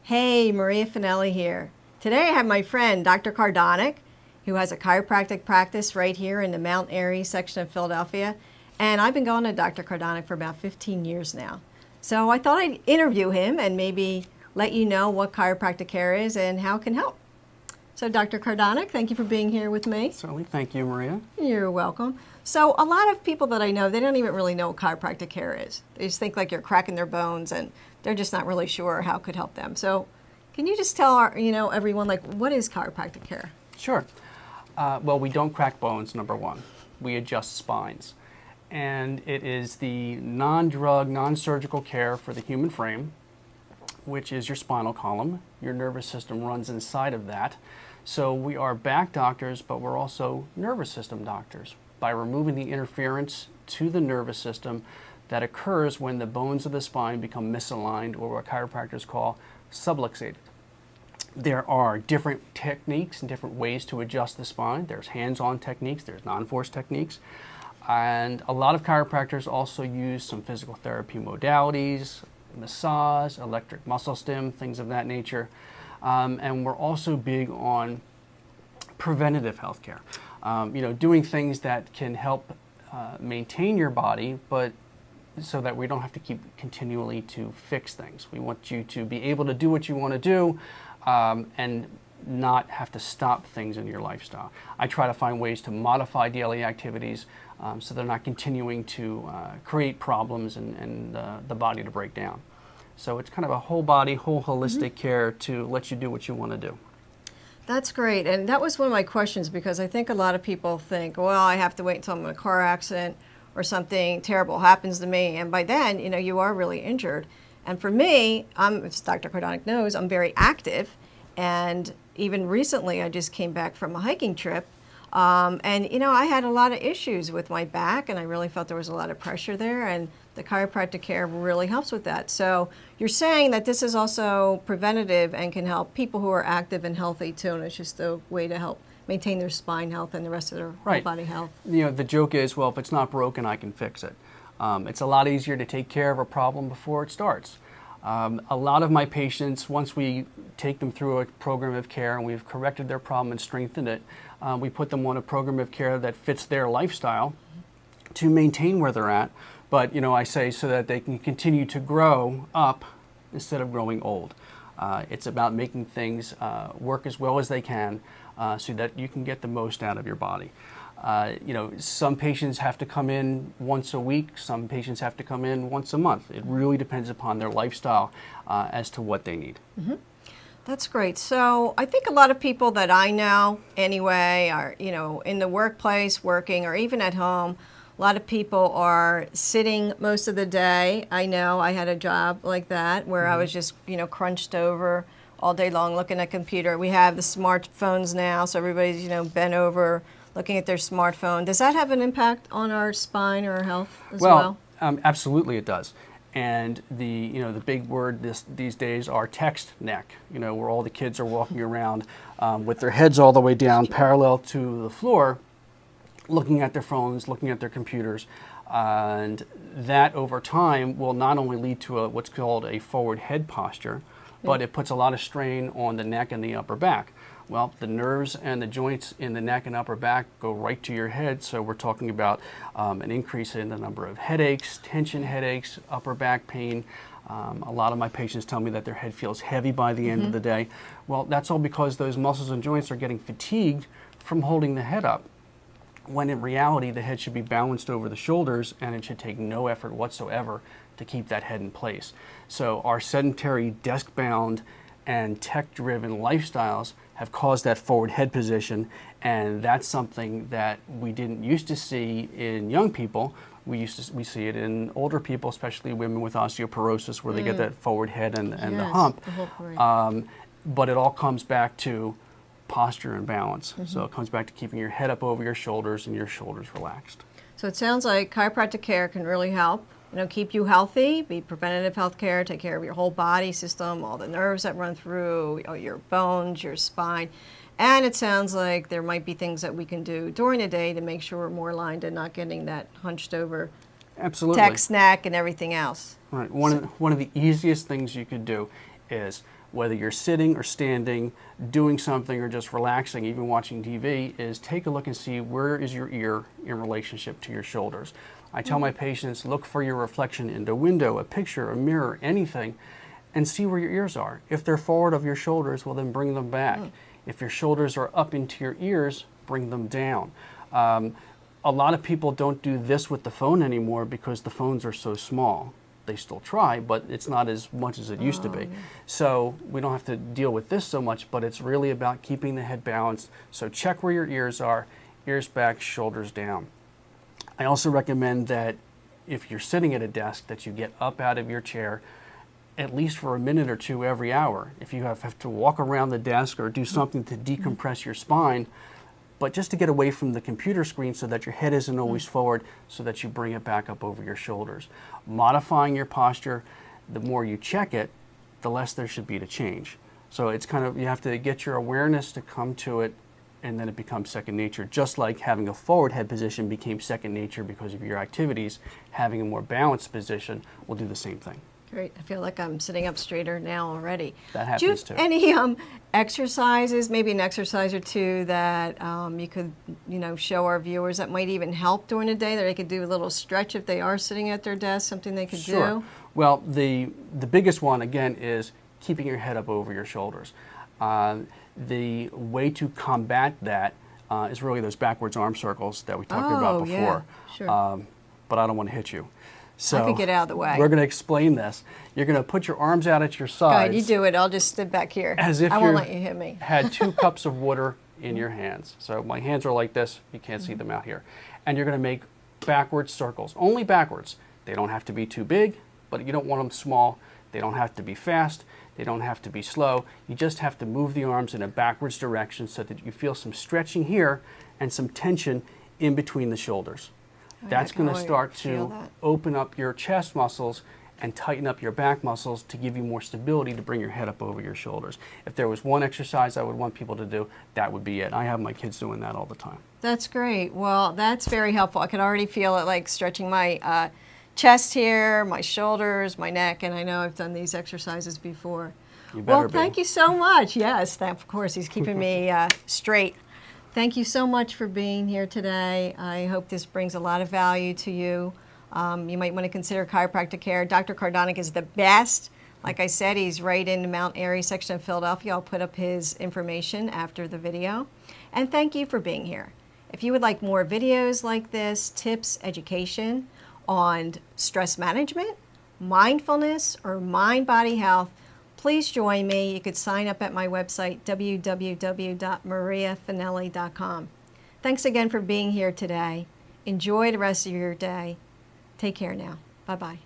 Hey, MariaFanelli here. Today I have my friend, Dr. Cardonick, who has a chiropractic practice right here in the Mount Airy section of Philadelphia. And I've been going to Dr. Cardonick for about 15 years now. So I thought I'd interview him and maybe let you know what chiropractic care is and how it can help. So Dr. Cardonick, thank you for being here with me. Certainly. Thank you, Maria. You're welcome. So a lot of people that I know, they don't even really know what chiropractic care is. They just think like you're cracking their bones and they're just not really sure how it could help them. So can you just tell everyone, like, what is chiropractic care? Sure. Well, we don't crack bones, number one. We adjust spines. And it is the non-drug, non-surgical care for the human frame, which is your spinal column. Your nervous system runs inside of that. So we are back doctors, but we're also nervous system doctors by removing the interference to the nervous system that occurs when the bones of the spine become misaligned, or what chiropractors call subluxated. There are different techniques and different ways to adjust the spine. There's hands-on techniques, there's non-force techniques. And a lot of chiropractors also use some physical therapy modalities, massage, electric muscle stim, things of that nature. And we're also big on preventative health care. Doing things that can help maintain your body, but so that we don't have to keep continually to fix things. We want you to be able to do what you want to do and not have to stop things in your lifestyle. I try to find ways to modify daily activities so they're not continuing to create problems and the body to break down. So it's kind of a whole body, whole holistic care to let you do what you want to do. That's great. And that was one of my questions, because I think a lot of people think, well, I have to wait until I'm in a car accident or something terrible happens to me. And by then, you are really injured. And for me, as Dr. Cardonick knows, I'm very active. And even recently, I just came back from a hiking trip. I had a lot of issues with my back, and I really felt there was a lot of pressure there. And the chiropractic care really helps with that. So you're saying that this is also preventative and can help people who are active and healthy too, and it's just a way to help maintain their spine health and the rest of their whole body health. The joke is, well, if it's not broken, I can fix it. It's a lot easier to take care of a problem before it starts. A lot of my patients, once we take them through a program of care and we've corrected their problem and strengthened it, we put them on a program of care that fits their lifestyle to maintain where they're at. But, I say so that they can continue to grow up instead of growing old. It's about making things work as well as they can so that you can get the most out of your body. Some patients have to come in once a week. Some patients have to come in once a month. It really depends upon their lifestyle as to what they need. Mm-hmm. That's great. So I think a lot of people that I know anyway are, in the workplace working or even at home. A lot of people are sitting most of the day. I know I had a job like that where I was just, crunched over all day long looking at a computer. We have the smartphones now, so everybody's, bent over looking at their smartphone. Does that have an impact on our spine or our health as well? Absolutely it does. And the big word these days are text neck, where all the kids are walking around with their heads all the way down parallel to the floor, looking at their phones, looking at their computers. And that over time will not only lead to what's called a forward head posture, but it puts a lot of strain on the neck and the upper back. Well, the nerves and the joints in the neck and upper back go right to your head, so we're talking about an increase in the number of headaches, tension headaches, upper back pain. A lot of my patients tell me that their head feels heavy by the end of the day. Well, that's all because those muscles and joints are getting fatigued from holding the head up, when in reality the head should be balanced over the shoulders and it should take no effort whatsoever to keep that head in place. So our sedentary, desk-bound, and tech-driven lifestyles have caused that forward head position, and that's something that we didn't used to see in young people. We see it in older people, especially women with osteoporosis, where they get that forward head and the hump. But it all comes back to posture and balance. So it comes back to keeping your head up over your shoulders and your shoulders relaxed. So it sounds like chiropractic care can really help, keep you healthy, be preventative health care, take care of your whole body system, all the nerves that run through, your bones, your spine. And it sounds like there might be things that we can do during the day to make sure we're more aligned and not getting that hunched over tech snack and everything else. Right. One of the easiest things you could do is whether you're sitting or standing, doing something or just relaxing, even watching TV, is take a look and see where is your ear in relationship to your shoulders. I tell my patients, look for your reflection in a window, a picture, a mirror, anything, and see where your ears are. If they're forward of your shoulders, well then bring them back. If your shoulders are up into your ears, bring them down. A lot of people don't do this with the phone anymore because the phones are so small. They still try, but it's not as much as it used to be. So we don't have to deal with this so much, but it's really about keeping the head balanced. So check where your ears are, ears back, shoulders down. I also recommend that if you're sitting at a desk, that you get up out of your chair at least for a minute or two every hour. If you have to walk around the desk or do something to decompress your spine, but just to get away from the computer screen so that your head isn't always forward, so that you bring it back up over your shoulders. Modifying your posture, the more you check it, the less there should be to change. So it's kind of, you have to get your awareness to come to it, and then it becomes second nature. Just like having a forward head position became second nature because of your activities, having a more balanced position will do the same thing. Great. I feel like I'm sitting up straighter now already. That happens too. Do you have any exercises, maybe an exercise or two that you could, show our viewers that might even help during the day, that they could do a little stretch if they are sitting at their desk, something they could do? Well, the biggest one, again, is keeping your head up over your shoulders. The way to combat that is really those backwards arm circles that we talked about before. Yeah, sure. But I don't want to hit you. So I could get out of the way. We're going to explain this. You're going to put your arms out at your sides. Good, you do it. I'll just sit back here. As if I won't let you hit me. had 2 cups of water in your hands. So my hands are like this. You can't see them out here. And you're going to make backwards circles, only backwards. They don't have to be too big, but you don't want them small. They don't have to be fast. They don't have to be slow. You just have to move the arms in a backwards direction so that you feel some stretching here and some tension in between the shoulders. That's going to start to open up your chest muscles and tighten up your back muscles to give you more stability to bring your head up over your shoulders. If there was one exercise I would want people to do, that would be it. I have my kids doing that all the time. That's great. Well, that's very helpful. I can already feel it, like stretching my chest here, my shoulders, my neck, and I know I've done these exercises before. You better Well, thank you so much. Yes, of course, he's keeping me straight. Thank you so much for being here today. I hope this brings a lot of value to you. You might want to consider chiropractic care. Dr. Cardonick is the best. Like I said, he's right in the Mount Airy section of Philadelphia. I'll put up his information after the video. And thank you for being here. If you would like more videos like this, tips, education on stress management, mindfulness, or mind-body health, please join me. You could sign up at my website, www.MariaFanelli.com. Thanks again for being here today. Enjoy the rest of your day. Take care now. Bye-bye.